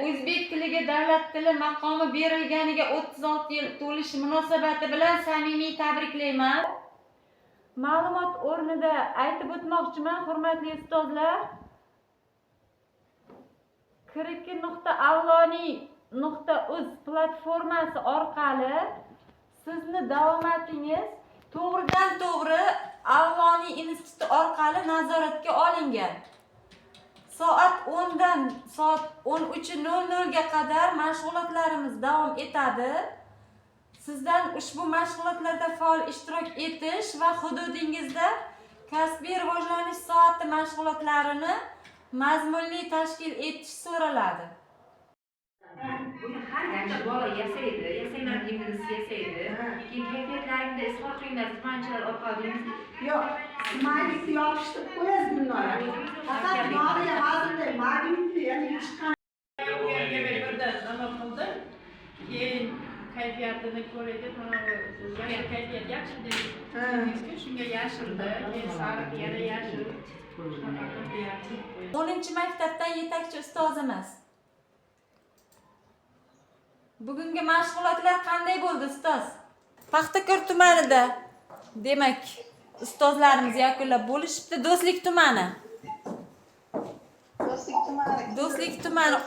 O'zbek tiliga davlat tili maqomi berilganiga 36 yil to'lishi munosabati bilan samimiy tabriklayman. Ma'lumot o'rnida aytib o'tmoqchiman, hurmatli ustozlar. kiriki.avloniy.uz platformasi orqali sizni davomatingiz to'g'ridan to'g'ri Avloniy instituti orqali nazoratga olingan. Soat 10 dan soat 13:00 ga qadar mashg'ulotlarimiz davom etadi. Sizdan ushbu mashg'ulotlarda faol ishtirok etish va hududingizda kasbiy rivojlanish soati mashg'ulotlarini mazmunli tashkil etish so'raladi. Har qancha bola yasayman deymiz, yasaydi. Keyin kayfiyatlaringda isbot qilinglar, tumanchilar orqali Yo'q, maylikni yopishtirib qo'yasiz bundan. Faqat moliya hozirda maylikni ya'ni chiqqan. Nima qildi? Keyin kayfiyatini ko'raydi, mana kayfiyat yaxshi deydi. Shunga yashirdi, keyin sariq yana yashirdi. 10-maktabdan yetakchi ustozimiz. Bugungi mashg'ulotlar qanday bo'ldi ustoz? Paxtakor tumanida demak ustozlarimiz yakunlab bo'lishibdi. Do'stlik tumani. Do'stlik tumani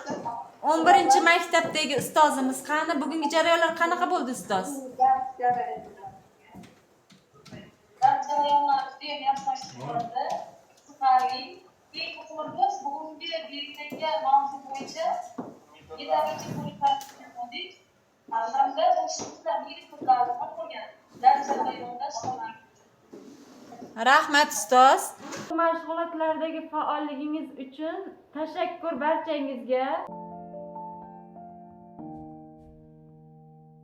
11-maktabdagi ustozimiz qani? Bugungi jarayonlar qanaqa bo'ldi ustoz? Jarayonlar juda yaxshi bo'ldi. Qiziqarli. Eng muhimi bugungi belgilangan mavzu bo'yicha yetarlicha ko'riklar qildik. Hamda o'shimizda yirik qizlarni qolgan dars jarayonida ishtirok. Rahmat ustoz. Mashg'ulotlardagi faolligingiz uchun tashakkur barchangizga.